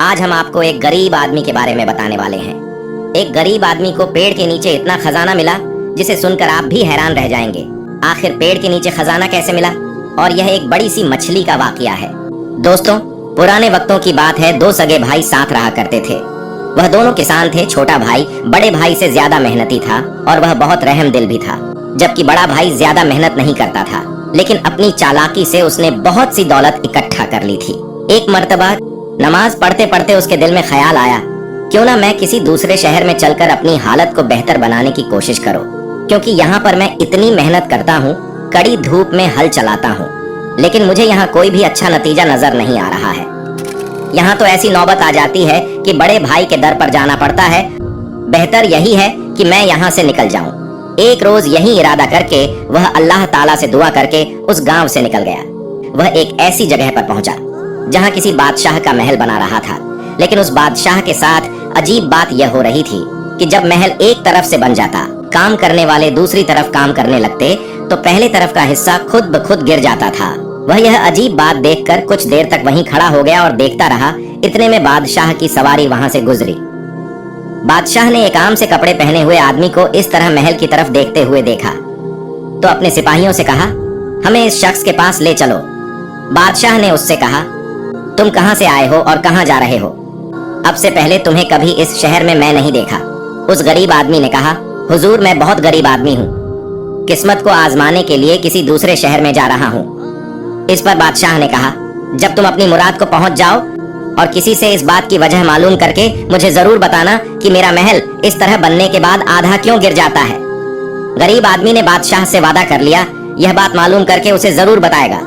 आज हम आपको एक गरीब आदमी के बारे में बताने वाले हैं। एक गरीब आदमी को पेड़ के नीचे इतना खजाना मिला जिसे सुनकर आप भी हैरान रह जाएंगे। आखिर पेड़ के नीचे खजाना कैसे मिला? और यह एक बड़ी सी मछली का वाकया है। दोस्तों, पुराने वक्तों की बात है, दो सगे भाई साथ रहा करते थे। वह दोनों किसान थे। छोटा भाई बड़े भाई से ज्यादा मेहनती था और वह बहुत रहम दिल भी था, जबकि बड़ा भाई ज्यादा मेहनत नहीं करता था, लेकिन अपनी चालाकी से उसने बहुत सी दौलत इकट्ठा कर ली थी। एक मर्तबा नमाज पढ़ते पढ़ते उसके दिल में ख्याल आया, क्यों ना मैं किसी दूसरे शहर में चलकर अपनी हालत को बेहतर बनाने की कोशिश करूं, क्योंकि यहाँ पर मैं इतनी मेहनत करता हूँ, कड़ी धूप में हल चलाता हूँ, लेकिन मुझे यहाँ कोई भी अच्छा नतीजा नजर नहीं आ रहा है। यहाँ तो ऐसी नौबत आ जाती है कि बड़े भाई के दर पर जाना पड़ता है। बेहतर यही है कि मैं यहाँ से निकल जाऊं। एक रोज यही इरादा करके वह अल्लाह ताला से दुआ करके उस गांव से निकल गया। वह एक ऐसी जगह पर पहुंचा जहां किसी बादशाह का महल बना रहा था, लेकिन उस बादशाह के साथ अजीब बात यह हो रही थी कि जब महल एक तरफ से बन जाता, काम करने वाले दूसरी तरफ काम करने लगते, तो पहले तरफ का हिस्सा खुद ब खुद गिर जाता था। वह यह अजीब बात देखकर कुछ देर तक वहीं खड़ा हो गया और देखता रहा। इतने में बादशाह की सवारी वहां से गुजरी। बादशाह ने एक आम से कपड़े पहने हुए आदमी को इस तरह महल की तरफ देखते हुए देखा, तो अपने सिपाहियों से कहा, हमें इस शख्स के पास ले चलो। बादशाह ने उससे कहा, तुम कहां से आए हो और कहां जा रहे हो? अब से पहले तुम्हें कभी इस शहर में मैं नहीं देखा। उस गरीब आदमी ने कहा, हुजूर, मैं बहुत गरीब आदमी हूँ, किस्मत को आजमाने के लिए किसी दूसरे शहर में जा रहा हूँ। इस पर बादशाह ने कहा, जब तुम अपनी मुराद को पहुंच जाओ और किसी से इस बात की वजह मालूम करके मुझे जरूर बताना कि मेरा महल इस तरह बनने के बाद आधा क्यों गिर जाता है। गरीब आदमी ने बादशाह से वादा कर लिया, यह बात मालूम करके उसे जरूर बताएगा,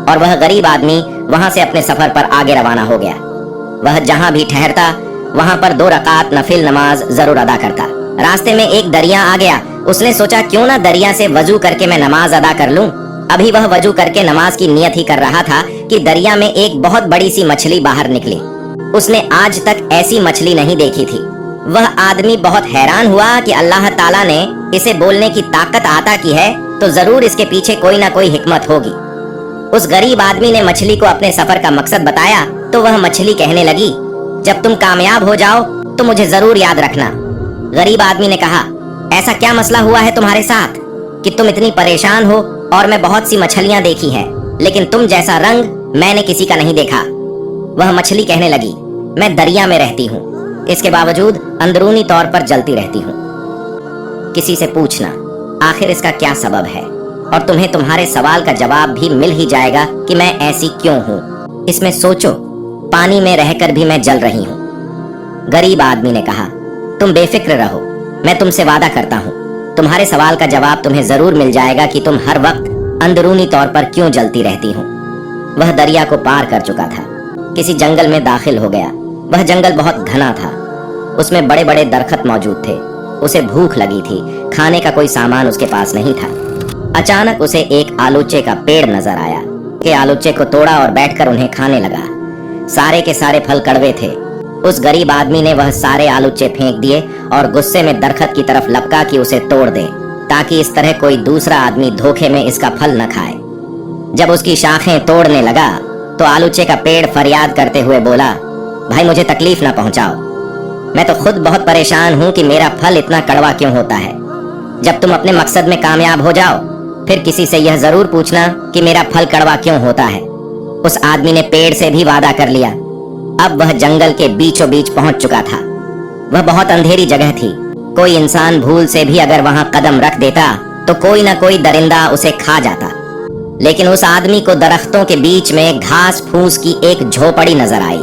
और वह गरीब आदमी वहां से अपने सफर पर आगे रवाना हो गया। वह जहां भी ठहरता वहां पर 2 रकात नफिल नमाज जरूर अदा करता। रास्ते में एक दरिया आ गया। उसने सोचा, क्यों ना दरिया से वजू करके मैं नमाज अदा कर लूं। अभी वह वजू करके नमाज की नियत ही कर रहा था कि दरिया में एक बहुत बड़ी सी मछली बाहर निकली। उसने आज तक ऐसी मछली नहीं देखी थी। वह आदमी बहुत हैरान हुआ कि अल्लाह ताला ने इसे बोलने की ताकत अता की है, तो जरूर इसके पीछे कोई ना कोई हिकमत होगी। उस गरीब आदमी ने मछली को अपने सफर का मकसद बताया, तो वह मछली कहने लगी, जब तुम कामयाब हो जाओ तो मुझे जरूर याद रखना। गरीब आदमी ने कहा, ऐसा क्या मसला हुआ है तुम्हारे साथ कि तुम इतनी परेशान हो? और मैं बहुत सी मछलियां देखी हैं, लेकिन तुम जैसा रंग मैंने किसी का नहीं देखा। वह मछली कहने लगी, मैं दरिया में रहती हूँ, इसके बावजूद अंदरूनी तौर पर जलती रहती हूँ। किसी से पूछना आखिर इसका क्या सबब है, और तुम्हें तुम्हारे सवाल का जवाब भी मिल ही जाएगा कि मैं ऐसी क्यों हूँ। इसमें सोचो, पानी में रहकर भी मैं जल रही हूँ। गरीब आदमी ने कहा, तुम बेफिक्र रहो, मैं तुमसे वादा करता हूँ तुम्हारे सवाल का जवाब तुम्हें जरूर मिल जाएगा कि तुम हर वक्त अंदरूनी तौर पर क्यों जलती रहती हो। वह दरिया को पार कर चुका था, किसी जंगल में दाखिल हो गया। वह जंगल बहुत घना था, उसमें बड़े बड़े दरख्त मौजूद थे। उसे भूख लगी थी, खाने का कोई सामान उसके पास नहीं था। अचानक उसे एक आलूचे का पेड़ नजर आया कि आलूचे को तोड़ा और बैठकर उन्हें खाने लगा। सारे के सारे फल कड़वे थे। उस गरीब आदमी ने वह सारे आलूचे फेंक दिए और गुस्से में दरख्त की तरफ लपका कि उसे तोड़ दे, ताकि इस तरह कोई दूसरा आदमी धोखे में इसका फल न खाए। जब उसकी शाखें तोड़ने लगा तो आलूचे का पेड़ फरियाद करते हुए बोला, भाई मुझे तकलीफ ना पहुंचाओ, मैं तो खुद बहुत परेशान हूं कि मेरा फल इतना कड़वा क्यों होता है। जब तुम अपने मकसद में कामयाब हो जाओ फिर किसी से यह जरूर पूछना कि मेरा फल कड़वा क्यों होता है। उस आदमी ने पेड़ से भी वादा कर लिया। अब वह जंगल के बीचों बीच पहुंच चुका था। वह बहुत अंधेरी जगह थी। कोई इंसान भूल से भी अगर वहां कदम रख देता तो कोई ना कोई दरिंदा उसे खा जाता। लेकिन उस आदमी को दरख्तों के बीच में घास फूस की एक झोपड़ी नजर आई।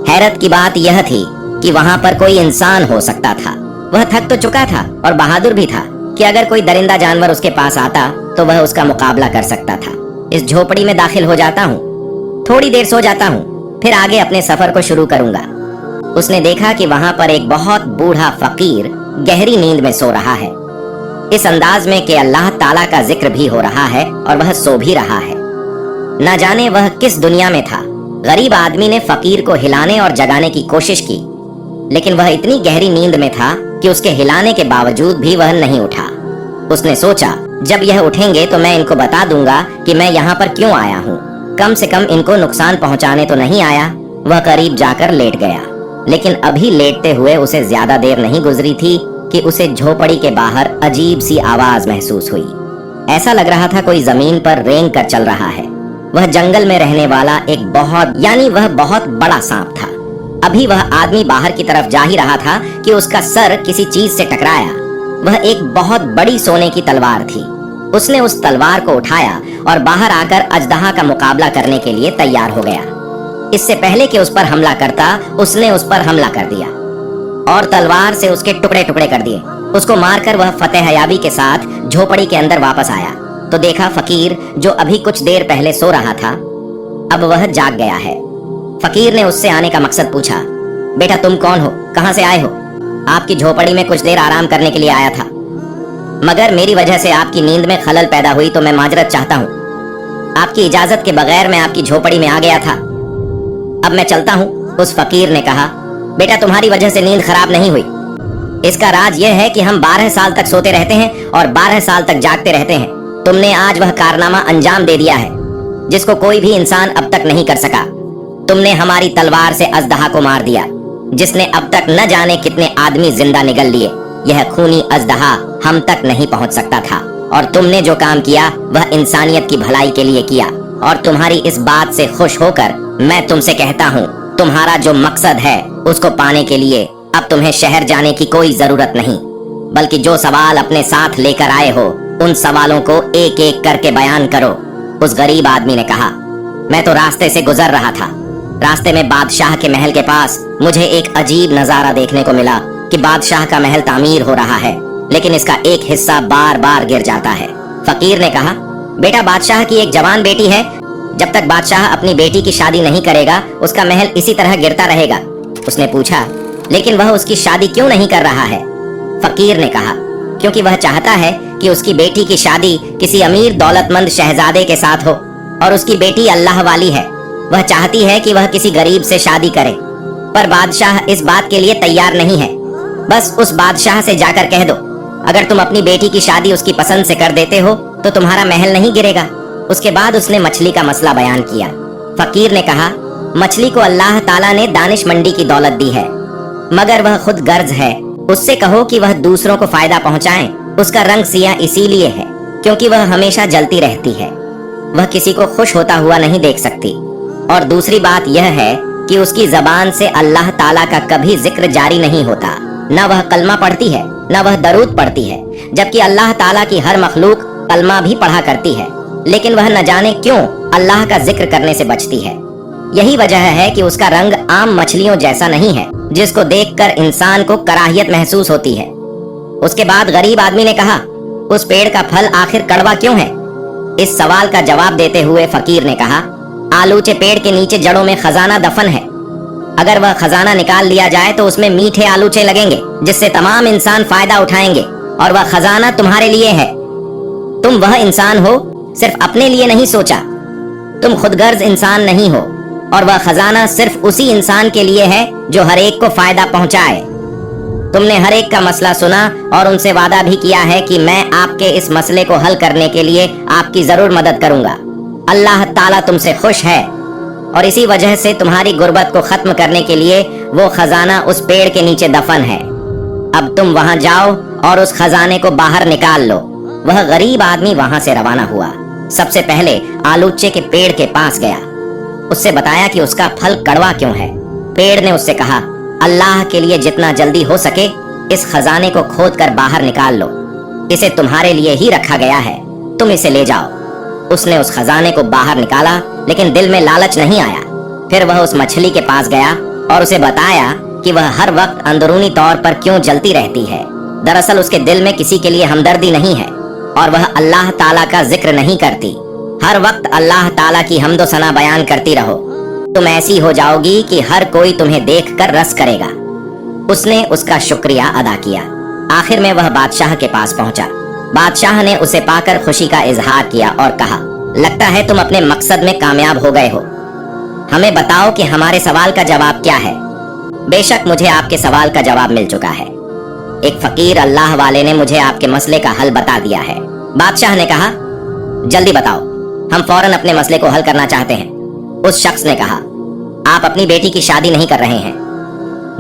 हैरत की बात यह थी कि वहां पर कोई इंसान हो सकता था। वह थक तो चुका था और बहादुर भी था कि अगर कोई दरिंदा जानवर उसके पास आता तो वह उसका मुकाबला कर सकता था। इस झोपड़ी में दाखिल हो जाता हूँ, थोड़ी देर सो जाता हूँ, फिर आगे अपने सफर को शुरू करूंगा। उसने देखा कि वहां पर एक बहुत बूढ़ा फकीर गहरी नींद में सो रहा है, इस अंदाज में कि अल्लाह ताला का जिक्र भी हो रहा है और वह सो भी रहा है। न जाने वह किस दुनिया में था। गरीब आदमी ने फकीर को हिलाने और जगाने की कोशिश की, लेकिन वह इतनी गहरी नींद में था कि उसके हिलाने के बावजूद भी वह नहीं उठा। उसने सोचा, जब यह उठेंगे तो मैं इनको बता दूंगा कि मैं यहाँ पर क्यों आया हूँ। कम से कम इनको नुकसान पहुँचाने तो नहीं आया। वह करीब जाकर लेट गया, लेकिन अभी लेटते हुए उसे ज्यादा देर नहीं गुजरी थी कि उसे झोपड़ी के बाहर अजीब सी आवाज महसूस हुई। ऐसा लग रहा था कोई जमीन पर रेंग कर चल रहा है। वह जंगल में रहने वाला एक बहुत बड़ा सांप था। अभी वह आदमी बाहर की तरफ जा ही रहा था कि उसका सर किसी चीज से टकराया। वह एक बहुत बड़ी सोने की तलवार थी। उसने उस तलवार को उठाया और बाहर आकर अजदहा का मुकाबला करने के लिए तैयार हो गया। इससे पहले कि उस पर हमला करता, उसने उस पर हमला कर दिया और तलवार से उसके टुकड़े टुकड़े कर दिए। उसको मारकर वह फतेहयाबी के साथ झोपड़ी के अंदर वापस आया तो देखा फकीर, जो अभी कुछ देर पहले सो रहा था, अब वह जाग गया है। फकीर ने उससे आने का मकसद पूछा। बेटा, तुम कौन हो? कहां से आए हो? आपकी झोपड़ी में कुछ देर आराम करने के लिए आया था, मगर मेरी वजह से आपकी नींद में खलल पैदा हुई तो मैं माजरत चाहता हूँ। आपकी इजाजत के बगैर मैं आपकी झोपड़ी में आ गया था। अब मैं चलता हूँ। उस फकीर ने कहा, बेटा, तुम्हारी वजह से नींद खराब नहीं हुई। इसका राज यह है कि हम 12 साल तक सोते रहते हैं और 12 साल तक जागते रहते हैं। तुमने आज वह कारनामा अंजाम दे दिया है जिसको कोई भी इंसान अब तक नहीं कर सका। तुमने हमारी तलवार से अजदहा को मार दिया, जिसने अब तक न जाने कितने आदमी जिंदा निगल लिए। यह खूनी अजदहा हम तक नहीं पहुंच सकता था और तुमने जो काम किया वह इंसानियत की भलाई के लिए किया। और तुम्हारी इस बात से खुश होकर मैं तुमसे कहता हूँ, तुम्हारा जो मकसद है उसको पाने के लिए अब तुम्हें शहर जाने की कोई जरूरत नहीं, बल्कि जो सवाल अपने साथ लेकर आए हो उन सवालों को एक एक करके बयान करो। उस गरीब आदमी ने कहा, मैं तो रास्ते से गुजर रहा था। रास्ते में बादशाह के महल के पास मुझे एक अजीब नजारा देखने को मिला कि बादशाह का महल तामीर हो रहा है, लेकिन इसका एक हिस्सा बार बार गिर जाता है। फकीर ने कहा, बेटा, बादशाह की एक जवान बेटी है। जब तक बादशाह अपनी बेटी की शादी नहीं करेगा उसका महल इसी तरह गिरता रहेगा। उसने पूछा, लेकिन वह उसकी शादी क्यों नहीं कर रहा है? फकीर ने कहा, क्योंकि वह चाहता है कि उसकी बेटी की शादी किसी अमीर दौलतमंद शहजादे के साथ हो, और उसकी बेटी अल्लाह वाली है। वह चाहती है कि वह किसी गरीब से शादी करे, पर बादशाह इस बात के लिए तैयार नहीं है। बस उस बादशाह से जाकर कह दो, अगर तुम अपनी बेटी की शादी उसकी पसंद से कर देते हो तो तुम्हारा महल नहीं गिरेगा। उसके बाद उसने मछली का मसला बयान किया। फकीर ने कहा, मछली को अल्लाह ताला ने दानिश मंडी की दौलत दी है, मगर वह खुद गर्ज है। उससे कहो कि वह दूसरों को फायदा पहुंचाए। उसका रंग सियाह इसीलिए है क्योंकि वह हमेशा जलती रहती है। वह किसी को खुश होता हुआ नहीं देख सकती। और दूसरी बात यह है कि उसकी जबान से अल्लाह ताला का कभी जिक्र जारी नहीं होता। न वह कलमा पढ़ती है न वह दरूद पढ़ती है, जबकि अल्लाह ताला की हर मखलूक कलमा भी पढ़ा करती है, लेकिन वह न जाने क्यों अल्लाह का जिक्र करने से बचती है। यही वजह है कि उसका रंग आम मछलियों जैसा नहीं है, जिसको देखकर इंसान को कराहियत महसूस होती है। उसके बाद गरीब आदमी ने कहा, उस पेड़ का फल आखिर कड़वा क्यों है? इस सवाल का जवाब देते हुए फकीर ने कहा, आलूचे पेड़ के नीचे जड़ों में खजाना दफन है। अगर वह खजाना निकाल लिया जाए तो उसमें मीठे आलूचे लगेंगे, जिससे तमाम इंसान फायदा उठाएंगे, और वह खजाना तुम्हारे लिए है। तुम वह इंसान हो, सिर्फ अपने लिए नहीं सोचा। तुम खुदगर्ज इंसान नहीं हो, और वह खजाना सिर्फ उसी इंसान के लिए है जो हर एक को फायदा पहुंचाए। तुमने हर एक का मसला सुना और उनसे वादा भी किया है कि मैं आपके इस मसले को हल करने के लिए आपकी जरूर मदद करूंगा। अल्लाह ताला तुमसे खुश है और इसी वजह से तुम्हारी गुर्बत को खत्म करने के लिए वो खजाना उस पेड़ के नीचे दफन है। अब तुम वहां जाओ और उस खजाने को बाहर निकाल लो। वह गरीब आदमी वहां से रवाना हुआ। सबसे पहले आलूचे के पेड़ के पास गया। उससे बताया कि उसका फल कड़वा क्यों है। पेड़ ने उससे कहा, अल्लाह के लिए जितना जल्दी हो सके इस खजाने को खोद कर बाहर निकाल लो। इसे तुम्हारे लिए ही रखा गया है, तुम इसे ले जाओ। उसने उस खजाने को बाहर निकाला, लेकिन दिल में लालच नहीं आया। फिर वह उस मछली के पास गया और उसे बताया कि वह हर वक्त अंदरूनी तौर पर क्यों जलती रहती है। दरअसल उसके दिल में किसी के लिए हमदर्दी नहीं है और वह अल्लाह ताला का जिक्र नहीं करती। हर वक्त अल्लाह ताला की हम्दो सना बयान करती रहो, तुम ऐसी हो जाओगी कि हर कोई तुम्हें देखकर रस करेगा। उसने उसका शुक्रिया अदा किया। आखिर में वह बादशाह के पास पहुंचा। बादशाह ने उसे पाकर खुशी का इजहार किया और कहा, लगता है तुम अपने मकसद में कामयाब हो गए हो। हमें बताओ कि हमारे सवाल का जवाब क्या है। बेशक मुझे आपके सवाल का जवाब मिल चुका है। एक फकीर अल्लाह वाले ने मुझे आपके मसले का हल बता दिया है। बादशाह ने कहा, जल्दी बताओ, हम फौरन अपने मसले को हल करना चाहते हैं। उस शख्स ने कहा, आप अपनी बेटी की शादी नहीं कर रहे हैं।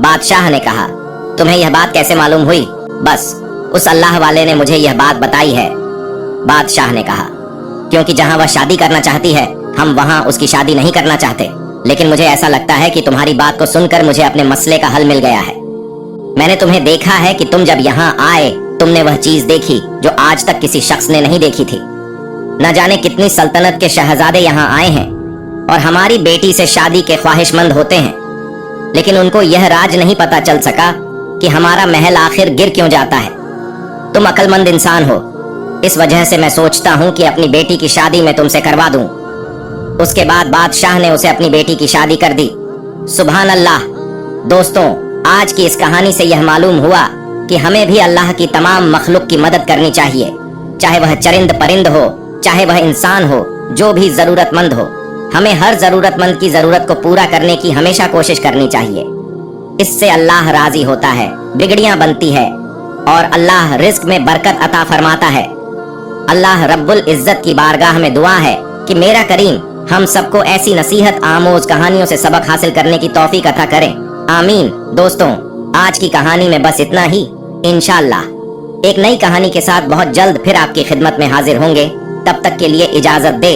बादशाह ने कहा, तुम्हें यह बात कैसे मालूम हुई? बस उस अल्लाह वाले ने मुझे यह बात बताई है। बादशाह ने कहा, क्योंकि जहां वह शादी करना चाहती है हम वहां उसकी शादी नहीं करना चाहते, लेकिन मुझे ऐसा लगता है कि तुम्हारी बात को सुनकर मुझे अपने मसले का हल मिल गया है। मैंने तुम्हें देखा है कि तुम जब यहाँ आए तुमने वह चीज देखी जो आज तक किसी शख्स ने नहीं देखी थी। न जाने कितनी सल्तनत के शहजादे यहाँ आए हैं और हमारी बेटी से शादी के ख्वाहिशमंद होते हैं, लेकिन उनको यह राज नहीं पता चल सका कि हमारा महल आखिर गिर क्यों जाता है। तुम अक्लमंद इंसान हो, इस वजह से मैं सोचता हूँ कि अपनी बेटी की शादी मैं तुमसे करवा दूं। उसके बाद बादशाह ने उसे अपनी बेटी की शादी कर दी। सुभान अल्लाह। दोस्तों, आज की इस कहानी से यह मालूम हुआ कि हमें भी अल्लाह की तमाम मखलूक की मदद करनी चाहिए, चाहे वह चरिंद परिंद हो, चाहे वह इंसान हो, जो भी जरूरतमंद हो। हमें हर जरूरतमंद की जरूरत को पूरा करने की हमेशा कोशिश करनी चाहिए। इससे अल्लाह राजी होता है, बिगड़ियां बनती है और अल्लाह रिज्क में बरकत अता फरमाता है। अल्लाह रब्बुल इज्जत की बारगाह में दुआ है कि मेरा करीम हम सबको ऐसी नसीहत आमोज कहानियों से सबक हासिल करने की तौफीक अता करें। आमीन। दोस्तों, आज की कहानी में बस इतना ही। इंशाअल्लाह एक नई कहानी के साथ बहुत जल्द फिर आपकी खिदमत में हाजिर होंगे। तब तक के लिए इजाजत दे।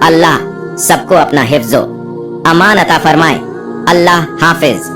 अल्लाह सबको अपना हिफ्ज़ो अमान अता फरमाए। अल्लाह हाफिज।